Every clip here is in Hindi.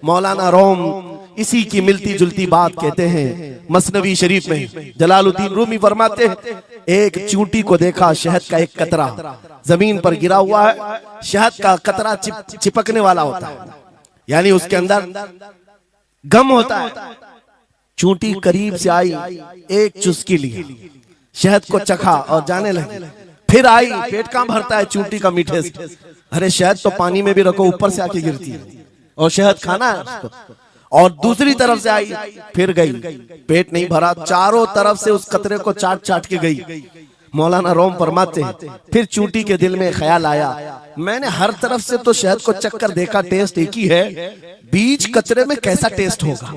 मौलाना रोम इसी की मिलती जुलती बात कहते हैं। मसनवी शरीफ में जलालुद्दीन रूमी फरमाते हैं, एक चूंटी को देखा, शहद का एक कतरा जमीन पर गिरा हुआ है, शहद का कतरा चिपकने वाला होता है, यानी उसके अंदर गम होता है। चूंटी करीब से आई, एक चुस्की ली, शहद को चखा और जाने लगी। फिर आई, पेट कहाँ भरता है चूंटी का मीठे से। अरे शहद तो पानी में भी रखो, ऊपर से आके गिरती है और शहद खाना है उसको। और दूसरी तरफ से आई, फिर गई, पेट नहीं भरा, चारों तरफ से उस कतरे को चाट चाट के गई। मौलाना रोम फरमाते हैं, फिर चूंटी के दिल में ख्याल आया, मैंने हर तरफ से तो शहद को चक्कर देखा, टेस्ट एक ही है, बीच कतरे में कैसा टेस्ट होगा?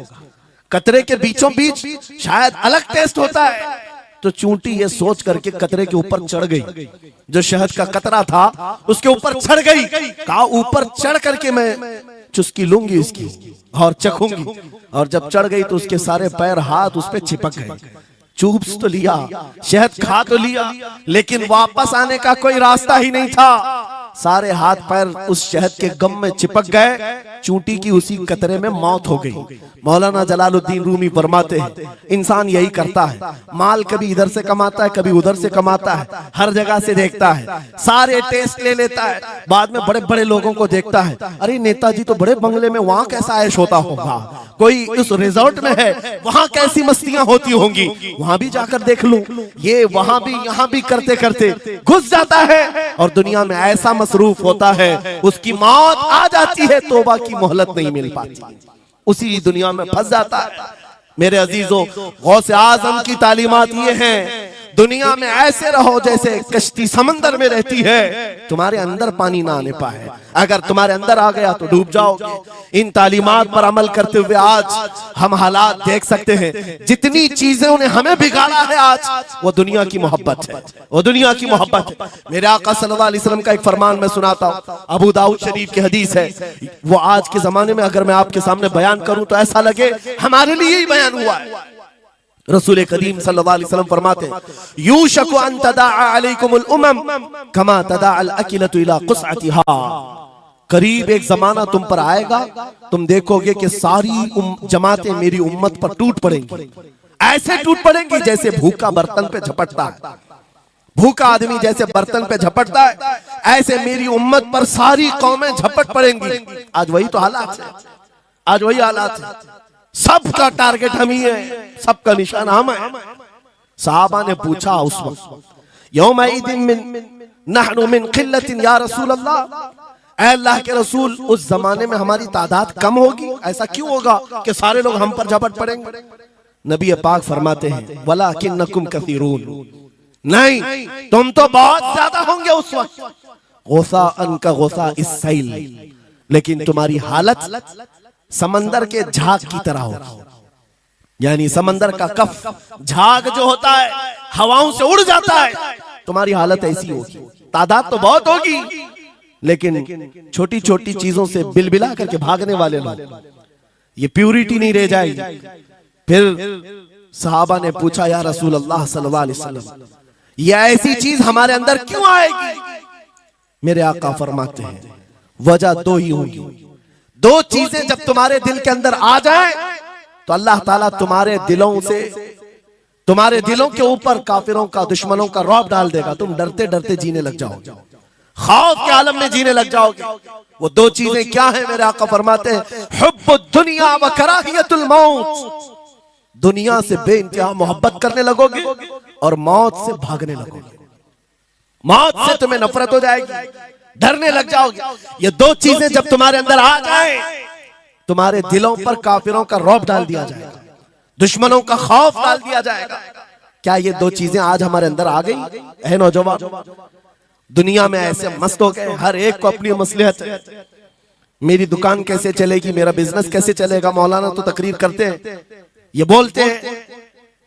कतरे के बीचों बीच शायद अलग टेस्ट होता है। तो चूंटी ये सोच करके कतरे के ऊपर चढ़ गई, जो शहद का कतरा था उसके ऊपर चढ़ गई। कहा ऊपर चढ़ करके मैं चुस्की लूंगी इसकी और चखूंगी। और जब चढ़ गई तो उसके सारे पैर हाथ उस पे चिपक गए। चूप्स तो लिया, शहद खा तो लिया, लेकिन वापस आने का कोई रास्ता ही नहीं था। सारे हाथ पैर उस शहद के गम में चिपक गए। चूंटी की उसी कतरे में मौत हो गई। मौलाना जलालुद्दीन रूमी फरमाते हैं, इंसान यही करता है, माल कभी इधर से कमाता है, कभी उधर से कमाता है, हर जगह से देखता है, सारे टेस्ट ले लेता है, बाद में बड़े बड़े लोगों को देखता है, अरे नेताजी तो बड़े बंगले में, वहां कैसा ऐश होता होगा, कोई उस रिजॉर्ट में है, वहां कैसी मस्तियां होती होंगी, वहां भी जाकर देख लूं। ये वहां भी यहाँ भी करते करते घुस जाता है और दुनिया में ऐसा मसरूफ होता है, उसकी मौत आ जाती है, तौबा की मोहलत नहीं मिल पाती, उसी दुनिया में फंस जाता है। मेरे अजीजों, गौसे आजम की तालीमात ये हैं, दुनिया में ऐसे रहो जैसे कश्ती समंदर में रहती है, तुम्हारे अंदर पानी ना आने पाए, अगर तुम्हारे अंदर आ गया तो डूब जाओगे। इन तालीमात पर अमल करते हुए आज हम हालात देख सकते हैं, जितनी चीजें उन्हें हमें बिगाड़ा है आज, वो दुनिया की मोहब्बत है, वो दुनिया की मोहब्बत है। मेरे आका सल्लल्लाहु अलैहि वसल्लम का एक फरमान मैं सुनाता हूँ, अबू दाऊद शरीफ की हदीस है, वो आज के जमाने में अगर मैं आपके सामने बयान करूं तो ऐसा लगे हमारे लिए ही बयान हुआ है। रसूल करीम सल्लल्लाहु अलैहि वसल्लम फरमाते हैं, यूशकु अन तदाअ अलैकुमुल उमम कमा तदाअल अकिलतु इला क़ुसअतिहा, करीब एक जमाना तुम पर आएगा, तुम देखोगे कि सारी जमातें मेरी उम्मत पर टूट पड़ेंगी, ऐसे टूट पड़ेंगी जैसे भूखा बर्तन पे झपटता है, भूखा आदमी जैसे बर्तन पे झपटता है, ऐसे मेरी उम्मत पर सारी कौमें झपट पड़ेंगी। आज वही तो हालात है, आज वही हालात है, सबका टारगेट हम ही है, सबका निशान हम है। सहाबा ने पूछा उस वक्त, यौमइदिन नहनु मिन क़िल्लतिन या रसूल अल्लाह, ऐ अल्लाह के रसूल, उस जमाने में हमारी तादाद कम होगी, ऐसा क्यों होगा कि सारे लोग हम पर झपट पड़ेंगे? नबी पाक फरमाते हैं, वलाकिन्नकुम कसीरून, नहीं तुम तो बहुत ज्यादा होंगे उस वक्त, गौसा अनका गौसा इस्सैल, लेकिन तुम्हारी हालत समंदर के झाग की तरह होगी, यानी समंदर का कफ झाग जो होता है हवाओं से उड़ जाता है, तुम्हारी हालत ऐसी होगी। तादाद तो बहुत होगी, लेकिन छोटी छोटी चीजों से बिलबिला करके भागने वाले लोग, ये प्यूरिटी नहीं रह जाएगी। फिर सहाबा ने पूछा, या रसूल अल्लाह सल्लल्लाहु अलैहि वसल्लम, ये ऐसी चीज हमारे अंदर क्यों आएगी? मेरे आका फरमाते हैं, वजह दो ही होगी, दो चीजें जब तुम्हारे दिल के अंदर आ जाए तो अल्लाह ताला तुम्हारे दिलों से, तुम्हारे दिलों के ऊपर काफिरों का, दुश्मनों का रौब डाल देगा, तुम डरते डरते जीने लग जाओगे, खौफ के आलम में जीने लग जाओगे। वो दो चीजें क्या है? मेरे आका फरमाते हैं, हुब्बुद दुनिया व कराहियतुल मौत, दुनिया से बेइंतहा मोहब्बत करने लगोगे और मौत से भागने लगोगे, मौत से तुम्हें नफरत हो जाएगी, डरने लग जाओगे। ये दो चीजें जब तुम्हारे अंदर आ जाए, तुम्हारे दिलों पर काफिरों का रौब डाल दिया जाएगा, दुश्मनों का खौफ डाल दिया जाएगा। क्या ये दो चीजें आज हमारे अंदर आ गई? है नौजवान, दुनिया में ऐसे मस्त हो गए, हर एक को अपनी मसलहत है, मेरी दुकान कैसे चलेगी, मेरा बिजनेस कैसे चलेगा। मौलाना तो तकरीर करते हैं, ये बोलते हैं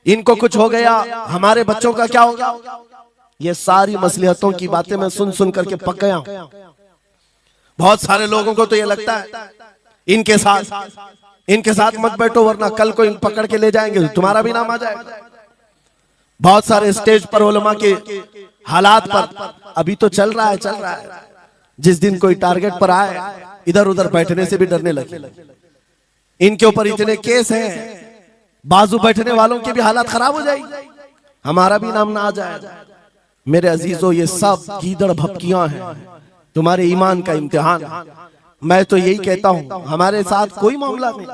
इनको कुछ हो गया, हमारे बच्चों का क्या होगा। ये सारी मसलिहतों की बातें मैं सुन सुन करके पक गया हूं। बहुत सारे लोगों को तो ये लगता है इनके साथ मत बैठो, वरना कल को इन पकड़ के ले जाएंगे, तुम्हारा भी नाम आ जाएगा। बहुत सारे स्टेज पर उलमा के हालात पर अभी तो चल रहा है, जिस दिन कोई टारगेट पर आए इधर उधर बैठने से भी डरने लगे। इनके ऊपर इतने केस हैं, बाजू बैठने वालों की भी हालत खराब हो जाएगी, हमारा भी नाम ना आ जाए। मेरे अजीजों, ये सब गीदड़ भपकियां हैं, तुम्हारे ईमान का इम्तिहान। मैं तो यही कहता हूं, हमारे साथ कोई मामला नहीं।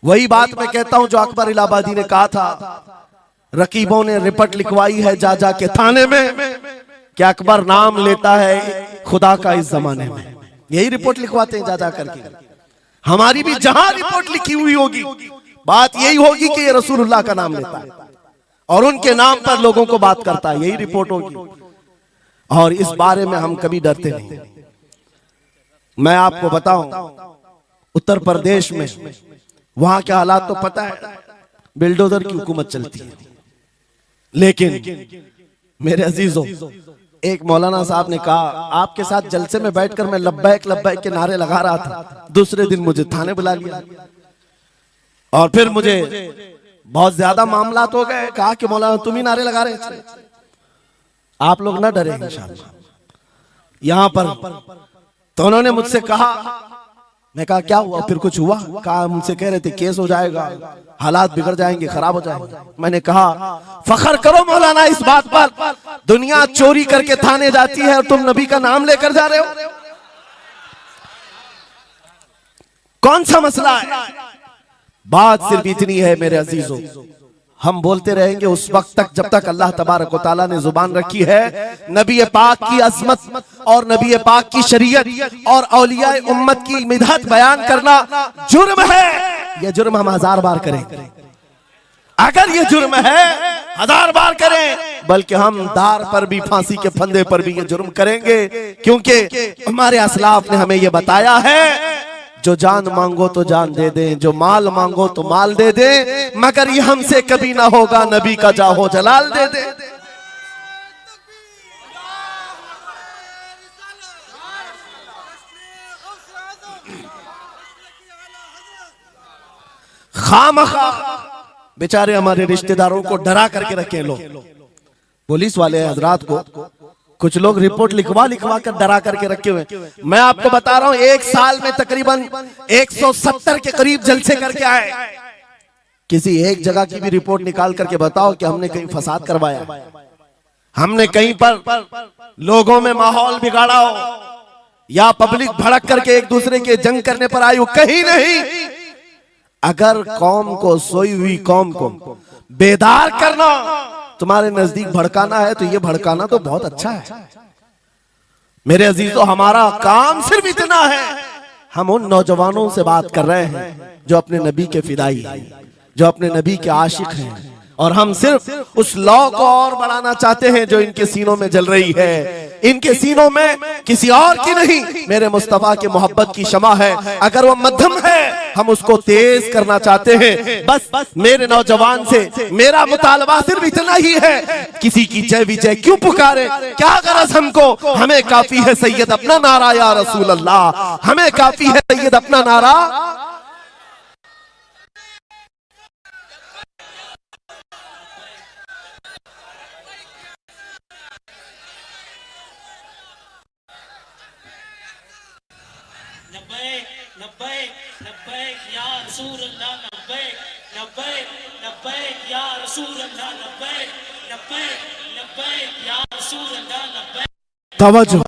वही बात मैं कहता हूं जो अकबर इलाहाबादी ने कहा था, रकीबों ने रिपोर्ट लिखवाई है जा जा के थाने में कि अकबर नाम लेता है खुदा का इस जमाने में। यही रिपोर्ट लिखवाते हैं जा जा करके। हमारी भी जहां रिपोर्ट लिखी हुई होगी, बात यही होगी कि ये रसूलुल्लाह का नाम लेता है और उनके नाम पर लोगों को बात करता है, यही रिपोर्ट होगी। और इस बारे में हम कभी डरते नहीं। मैं आपको बताऊं, उत्तर प्रदेश में वहां के हालात तो पता है, बिल्डोजर की हुकूमत चलती है। लेकिन मेरे अजीजों, एक मौलाना साहब ने कहा, आपके साथ जलसे में बैठकर मैं लब्बैक लब्बैक के नारे लगा रहा था, दूसरे दिन मुझे थाने बुला लिया और फिर मुझे बहुत ज्यादा मामलात हो गए। कहा कि मौलाना तुम ही नारे लगा रहे थे। आप लोग ना डरे इंशाअल्लाह। यहां पर तो उन्होंने मुझसे कहा, मैं कहा क्या हुआ, फिर कुछ हुआ? कहा मुझसे कह रहे थे केस हो जाएगा, हालात बिगड़ जाएंगे, खराब हो जाएंगे। मैंने कहा फखर करो मौलाना इस बात पर, दुनिया चोरी करके थाने जाती है और तुम नबी का नाम लेकर जा रहे हो, कौन सा मसला है? बात सिर्फ इतनी है मेरे अजीजों, हम बोलते रहेंगे उस वक्त तक जब तक अल्लाह तबारक व तआला ने जुबान रखी है। नबी पाक की अजमत और नबी पाक की शरीयत और औलिया उम्मत की मिदहत बयान करना जुर्म है। यह जुर्म हम 1000 बार करें, अगर ये जुर्म है 1000 बार करें, बल्कि हम दार पर भी, फांसी के फंदे पर भी ये जुर्म करेंगे, क्योंकि हमारे असलाफ ने हमें ये बताया है, जो जान मांगो तो जान दे दें, जो माल मांगो तो माल दे दें, मगर ये हमसे कभी ना होगा नबी का जाहो जलाल दे दे। खामखा बेचारे हमारे रिश्तेदारों को डरा करके रखे लोग, पुलिस वाले हजरात को कुछ लोग रिपोर्ट लिखवा लिखवा कर डरा करके रखे हुए। मैं आपको बता रहा हूं, एक साल में तकरीबन 170 के करीब जलसे करके आए। किसी एक जगह की भी रिपोर्ट निकाल करके बताओ कि हमने कहीं फसाद करवाया, हमने कहीं पर लोगों में माहौल बिगाड़ा हो, या पब्लिक भड़क करके एक दूसरे के जंग करने पर आई हो, कहीं नहीं। अगर कौम को, सोई हुई कौम को बेदार करना तुम्हारे नजदीक भड़काना है, तो ये भड़काना तो बहुत अच्छा है। मेरे अजीजों, हमारा काम सिर्फ इतना है, हम उन नौजवानों से बात कर रहे हैं जो अपने नबी के फिदाई हैं, जो अपने नबी के आशिक हैं, और हम सिर्फ उस लौ को और बढ़ाना चाहते हैं जो इनके सीनों में जल रही है। इनके सीनों में किसी और की नहीं, मेरे मुस्तफा के मोहब्बत की शमा है। अगर वो मध्यम है, हम उसको तेज करना चाहते हैं। बस मेरे नौजवान से मेरा मुतालबा सिर्फ इतना ही है, किसी की जय विजय क्यों पुकारे, क्या गरज हमको, हमें काफी है सैयद अपना नारा या रसूल अल्लाह, हमें काफी है सैयद अपना नारा। तवज्जो,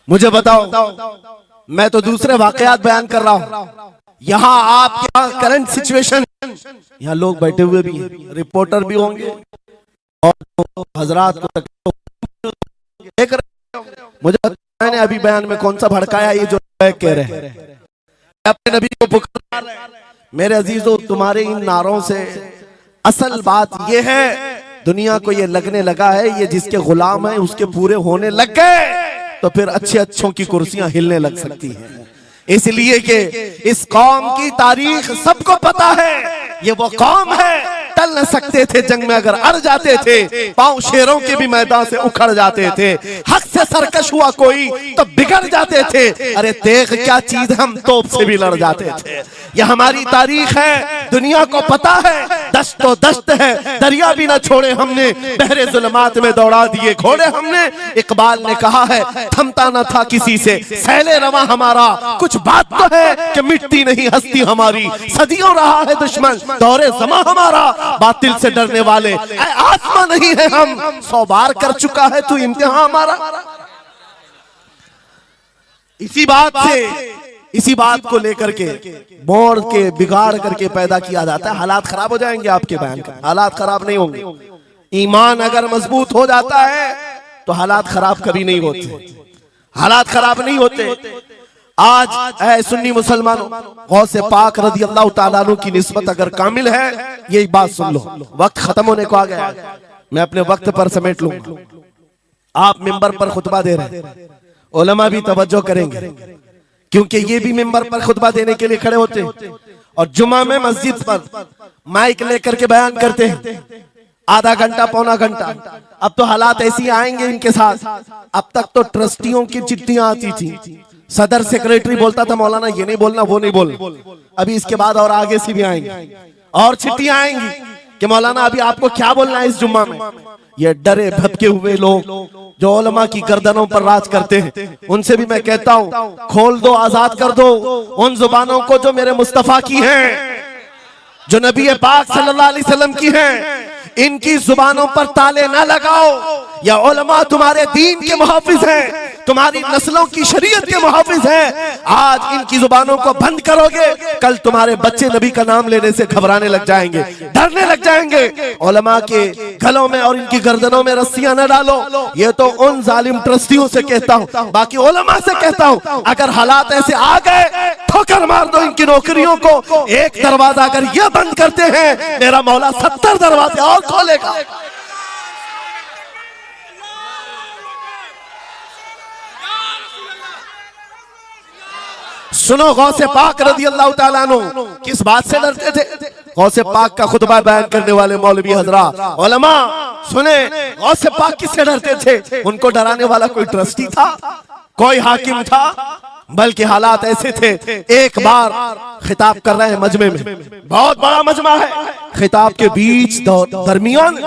मुझे बताओ, मैं तो दूसरे वाकयात बयान कर रहा हूं। यहाँ आपके यहाँ करंट सिचुएशन, यहाँ लोग बैठे हुए भी हैं, रिपोर्टर भी होंगे और हजरात को देख रहे होंगे। मुझे मैंने अभी बयान में कौन सा भड़काया, ये जो कह रहे हैं अपने नबी को पुकार रहे हैं। मेरे अजीजों, तुम्हारे इन नारों से असल बात ये है, दुनिया को ये लगने लगा है ये जिसके गुलाम है उसके पूरे होने लग गए, तो फिर अच्छे अच्छों की कुर्सियां हिलने लग सकती हैं। इसलिए कि इस कौम की तारीख सबको पता है, ये वो कौम है चल न सकते थे, जंग में अगर अड़ जाते थे, पांव शेरों के भी मैदान से उखड़ जाते थे, हक से सरकश हुआ कोई तो बिगड़ जाते थे, अरे देख क्या चीज हम तोप से भी लड़ जाते थे। यह हमारी तारीख है, दुनिया को पता है, दश्त तो दश्त है, दरिया भी न छोड़े हमने, बहरे जुल्मात में दौड़ा दिए घोड़े हमने। इकबाल ने कहा है थमता न था किसी से सैले रवा हमारा, कुछ बात तो है कि मिटती नहीं हस्ती हमारी, सदियों रहा है दुश्मन दौरे ज़मा हमारा, बातिल से डरने वाले आत्मा नहीं है हम, 100 बार कर चुका है तू इम्तिहान हमारा। इसी बात को लेकर के मोड़ के बिगाड़ करके पैदा किया जाता है। हालात खराब हो जाएंगे आपके बयान का, हालात खराब नहीं होंगे। ईमान अगर मजबूत हो जाता है तो हालात खराब कभी नहीं होते, हालात खराब नहीं होते। आज ऐ सुन्नी मुसलमानों, गौसे पाक रज़ी अल्लाह ताला अन्हु की निस्बत अगर कामिल है, यही बात सुन लो। वक्त खत्म होने को आ गया, मैं अपने वक्त पर समेट लूंगा। आप मिंबर पर खुतबा दे रहे हैं, उलमा भी तवज्जो करेंगे, क्योंकि ये भी मिंबर पर खुतबा देने के लिए खड़े होते हैं और जुमा में मस्जिद पर माइक लेकर के बयान करते हैं, आधा घंटा पौना घंटा। अब तो हालात ऐसी आएंगे इनके साथ। अब तक तो ट्रस्टियों की चिट्ठियां आती थी, सदर सेक्रेटरी बोलता था मौलाना ये नहीं बोलना वो नहीं बोलना। अभी इसके बाद और आगे से भी आएंगे और चिट्ठियां आएंगी कि मौलाना अभी आपको क्या बोलना है इस जुम्मा में। ये डरे भटके हुए लोग जो उलमा की गर्दनों पर राज करते हैं, उनसे भी मैं कहता हूं खोल दो, आजाद कर दो उन जुबानों को जो मेरे मुस्तफा की हैं, जो नबी पाक सल्लल्लाहु अलैहि वसल्लम की हैं। इनकी जुबानों पर ताले ना लगाओ। या उलमा तुम्हारे दीन के मुहाफिज हैं, तुम्हारी नस्लों की शरीयत के मुहाफिज हैं। आज इनकी जुबानों को बंद करोगे, कल तुम्हारे बच्चे नबी का नाम लेने से घबराने लग जाएंगे, डरने लग जाएंगे। उलमा के गलों में और इनकी गर्दनों में रस्सियां न डालो। ये तो उन जालिम ट्रस्टियों से कहता हूं, बाकी उलमा से कहता हूं अगर हालात ऐसे आ गए ठोकर मार दो इनकी नौकरियों को। एक दरवाजा अगर ये बंद करते हैं, मेरा मौला 70 दरवाजे और खोलेगा। सुनो गौसे पाक रज़ी अल्लाह ताला अन्हु किस बात से डरते थे। गौसे पाक का खुतबा बयान करने वाले मौलवी हजरात, उलमा सुने, गौसे पाक किससे डरते थे? उनको डराने वाला कोई ट्रस्टी था, कोई हाकिम था? बल्कि हालात ऐसे थे, एक बार खिताब कर रहे हैं मजमे में, बहुत बड़ा मजमा है, खिताब के बीच दरमियान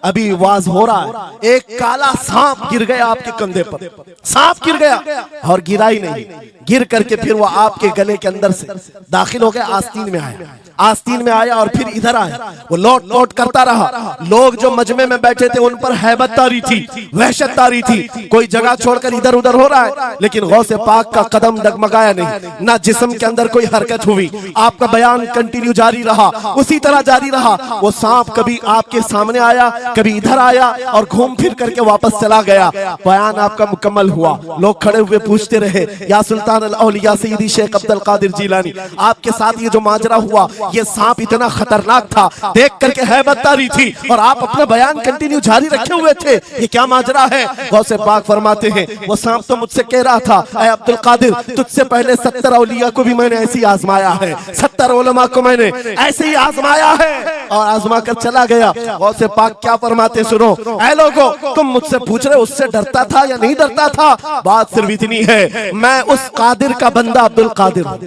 अभी वाज हो रहा है, एक काला सांप गिर गया आपके कंधे पर। सांप गिर गया और गिरा ही नहीं, गिर करके फिर वो आपके गले के अंदर से दाखिल हो गया, आस्तीन में आया, आस्तीन में आया और फिर इधर आया। वो लौट लौट करता रहा। लोग जो मजमे में बैठे थे उन पर हैबत तारी थी, वहशत तारी थी। कोई जगह छोड़कर इधर उधर हो रहा है, लेकिन गौसे पाक का कदम डगमगाया नहीं, ना जिस्म के अंदर कोई हरकत हुई। आपका बयान कंटिन्यू जारी रहा, उसी तरह जारी रहा। वो सांप कभी आपके सामने आया, कभी इधर आया और घूम फिर करके वापस चला गया। बयान आपका मुकम्मल हुआ। लोग खड़े हुए पूछते रहे, या सुल्तान अल औलिया सैयदी शेख अब्दुल कादिर जिलानी, आपके साथ ये जो माजरा हुआ, ये सांप इतना खतरनाक था, देख करके हैबत तारी थी और आप अपना बयान कंटिन्यू जारी रखे हुए थे, ये क्या माजरा है? गौसे पाक फरमाते हैं वो सांप तो मुझसे कह रहा था, ऐ अब्दुल कादिर तुझसे पहले 70 औलिया को भी मैंने ऐसे ही आजमाया है, 70 उलमा को मैंने ऐसे ही आजमाया है और आजमा कर चला गया। गौसे पाक क्या फरमाते सुनो, ऐ लोगों तुम मुझसे पूछ रहे उससे डरता था या नहीं डरता था? बात सिर्फ इतनी है, मैं उस कादिर का बंदा अब्दुल कादिर हूं,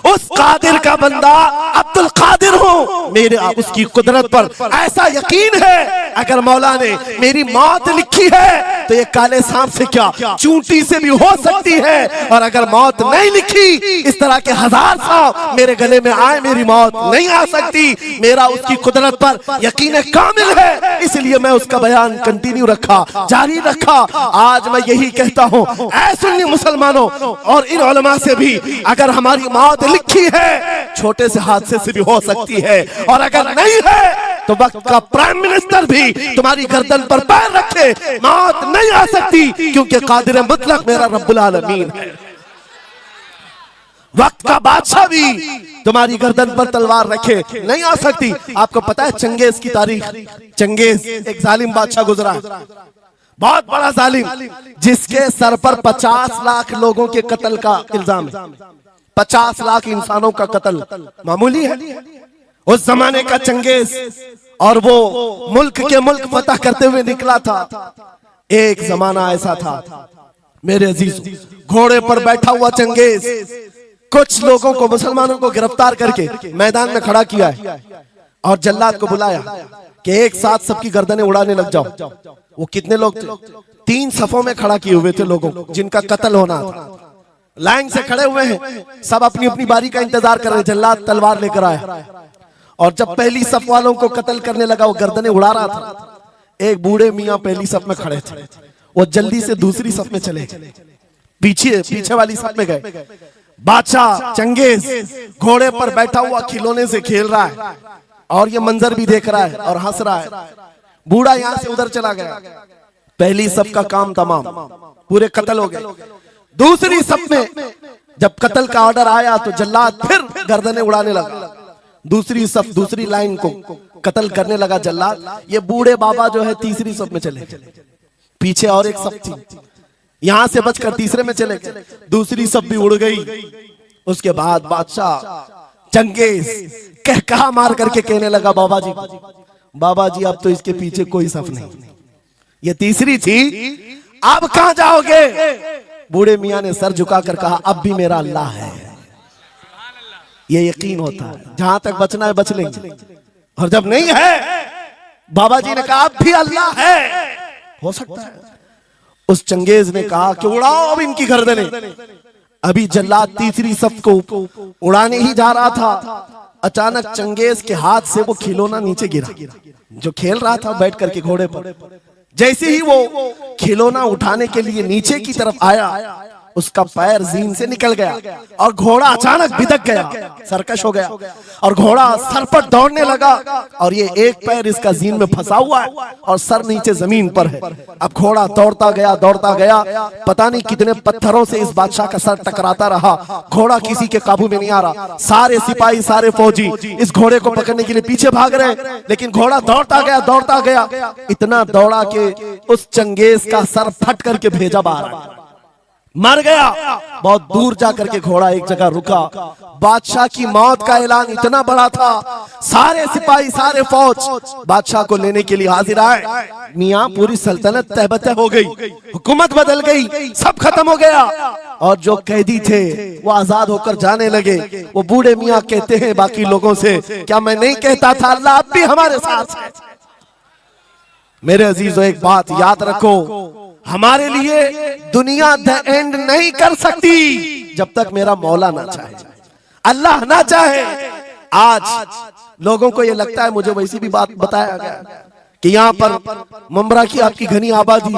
उस कादिर का बंदा अब्दुल कादिर हूं। मेरे उसकी कुदरत पर ऐसा यकीन है, अगर मौला ने मेरी मौत लिखी है तो ये काले सांप से क्या चूंटी से भी हो सकती है, और अगर मौत नहीं लिखी, इस तरह के 1000 सांप मेरे गले में आए, मेरी मौत नहीं आ सकती। मेरा उसकी कुदरत पर यकीन कामिल है, इसलिए मैं उसका बयान कंटिन्यू रखा, जारी रखा। आज मैं यही कहता हूं, ऐ सुन्नी मुसलमानों और इन उलमा से भी, अगर हमारी मौत लिखी है, छोटे से हादसे से भी हो सकती है, और अगर नहीं है तो वक्त का प्राइम मिनिस्टर भी तुम्हारी गर्दन पर पैर रखे, मौत नहीं आ सकती, क्योंकि कादिर मुतलक मेरा रब्बुल आलमीन है। वक्त का बादशाह भी तुम्हारी गर्दन पर तलवार रखे, नहीं आ सकती। आपको पता है चंगेज की तारीख? चंगेज एक जालिम बादशाह गुजरा, बहुत बड़ा जालिम, जिसके सर पर 50 लाख लोगों के कत्ल का इल्जाम है। 50 लाख इंसानों का कत्ल मामूली है? उस जमाने का चंगेज, और वो मुल्क के मुल्क फतह करते हुए निकला था। एक जमाना ऐसा था मेरे अजीज, घोड़े पर बैठा हुआ चंगेज कुछ लोगों को, मुसलमानों को गिरफ्तार करके मैदान में खड़ा किया है और जल्लाद को बुलाया कि एक साथ सबकी गर्दनें उड़ाने लग जाओ। वो कितने लोग थे? 3 सफों में खड़ा किए हुए थे लोगों को जिनका कत्ल होना था। लाइन से खड़े हुए हैं, सब अपनी अपनी बारी का इंतजार कर रहे हैं। जल्लाद तलवार लेकर आया और जब पहली सफ वालों को कत्ल करने लगा, वो गर्दनें उड़ा रहा था। एक बूढ़े मियाँ पहली सफ में खड़े थे, वो जल्दी से दूसरी सफ में चले, पीछे वाली सफ में गए। बादशाह चंगेज घोड़े पर बैठा हुआ खिलौने से खेल रहा है और ये मंजर भी देख रहा है और हंस रहा है। बूढ़ा यहां से उधर चला गया, पहली सफ का काम तमाम, पूरे कत्ल हो गए। दूसरी सफ में जब कत्ल का ऑर्डर आया तो जल्लाद फिर गर्दनें उड़ाने लगा। दूसरी सफ, दूसरी लाइन को कत्ल करने लगा जल्लाद। ये बूढ़े बाबा जो है तीसरी सफ में चले, पीछे और एक सफ थी, यहां से बचकर तीसरे में चले गए। दूसरी सफ भी उड़ गई। उसके बाद बादशाह चंगेज कहकहा मार करके कहने लगा, बाबा जी अब तो इसके पीछे कोई सफ नहीं, ये तीसरी थी, अब कहां जाओगे? बूढ़े मियां ने सर झुकाकर कहा, अब भी मेरा अल्लाह है। ये यकीन होता है, जहां तक बचना है बच लेंगे, और जब नहीं है, बाबा जी ने कहा अब भी अल्लाह है, हो सकता है। उस चंगेज ने कहा कि उड़ाओ अब इनकी गर्दनें। अभी जल्लाद तीसरी सफ को उड़ाने ही जा रहा था, अचानक चंगेज के हाथ से वो खिलौना नीचे गिरा जो खेल रहा था बैठ करके घोड़े पर। जैसे ही वो खिलौना उठाने के लिए नीचे की तरफ आया, उसका पैर जीन से निकल गया और घोड़ा अचानक बिदक गया, सरकश हो गया और घोड़ा सर पर दौड़ने लगा और ये एक पैर इसका जीन में फंसा हुआ है और सर नीचे जमीन पर है। अब घोड़ा दौड़ता गया, पता नहीं कितने पत्थरों से इस बादशाह का सर टकराता रहा। घोड़ा किसी के काबू में नहीं आ रहा, सारे सिपाही सारे फौजी इस घोड़े को पकड़ने के लिए पीछे भाग रहे, लेकिन घोड़ा दौड़ता गया, इतना दौड़ा कि उस चंगेज का सर फट करके भेजा बाहर, मर गया। बहुत दूर जाकर के घोड़ा एक जगह रुका। बादशाह की मौत का ऐलान इतना बड़ा था, सारे सिपाही सारे फौज बादशाह को लेने के लिए हाजिर आए। मियां पूरी सल्तनत तहबतह हो गई, हुकूमत बदल गई, सब खत्म हो गया और जो कैदी थे वो आजाद होकर जाने लगे। वो बूढ़े मियां कहते हैं बाकी लोगों से, क्या मैं नहीं कहता था अल्लाह अब भी हमारे साथ है? मेरे अजीजों, एक बात याद रखो, हमारे लिए दुनिया द एंड नहीं कर सकती जब तक मेरा मौला ना चाहे, अल्लाह ना चाहे। आज लोगों को ये लगता है, मुझे वैसी भी बात बताया गया कि यहाँ पर मुंबरा की आपकी घनी आबादी,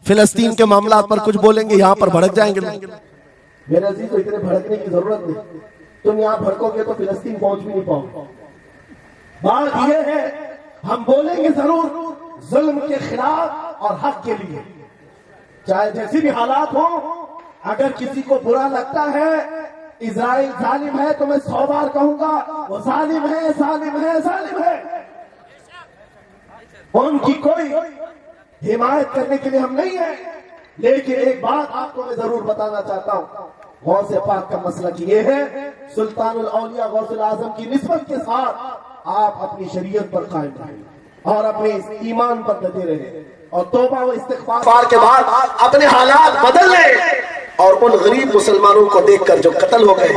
फिलिस्तीन के मामला पर कुछ बोलेंगे यहाँ पर भड़क जाएंगे। मेरे अजीज, इतने भड़कने की जरूरत नहीं, तुम यहाँ भड़कोगे तो फिलिस्तीन पहुंच भी नहीं पाओगे। बात यह है, हम बोलेंगे जरूर जुल्म के खिलाफ और हक के लिए, चाहे जैसी भी हालात हो। अगर किसी को बुरा लगता है इजराइल जालिम है, तो मैं 100 बार कहूंगा वो जालिम है, जालिम है, जालिम है। उनकी कोई हिमायत करने के लिए हम नहीं है, लेकिन एक बात आपको मैं जरूर बताना चाहता हूं, गौसे पाक का मसला ये है, सुल्तानुल औलिया गौसुल आजम की निस्बत के साथ आप अपनी शरीयत पर कायम रहें और अपने ईमान पर डटे रहे और तौबा व इस्तिग़फ़ार के बाद अपने हालात बदल ले। और उन गरीब मुसलमानों को देखकर जो कत्ल हो गए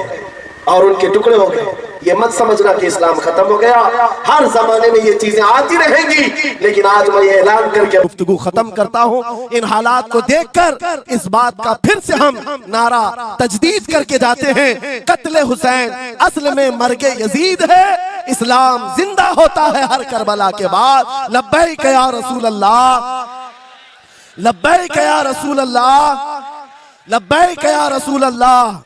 और उनके टुकड़े हो गए, ये मत समझना कि इस्लाम खत्म हो गया। हर जमाने में ये चीजें आती रहेंगी, लेकिन आज मैं ये ऐलान करके गुफ्तगू खत्म करता हूँ। इन हालात को देखकर इस बात का फिर से हम नारा तजदीद करके जाते हैं, कत्ले हुसैन असल में मर्गे यजीद है, इस्लाम जिंदा होता है हर करबला के बाद। लब्बैक या रसूल अल्लाह, लब्बैक या रसूल अल्लाह, लब्बैक या रसूल अल्लाह।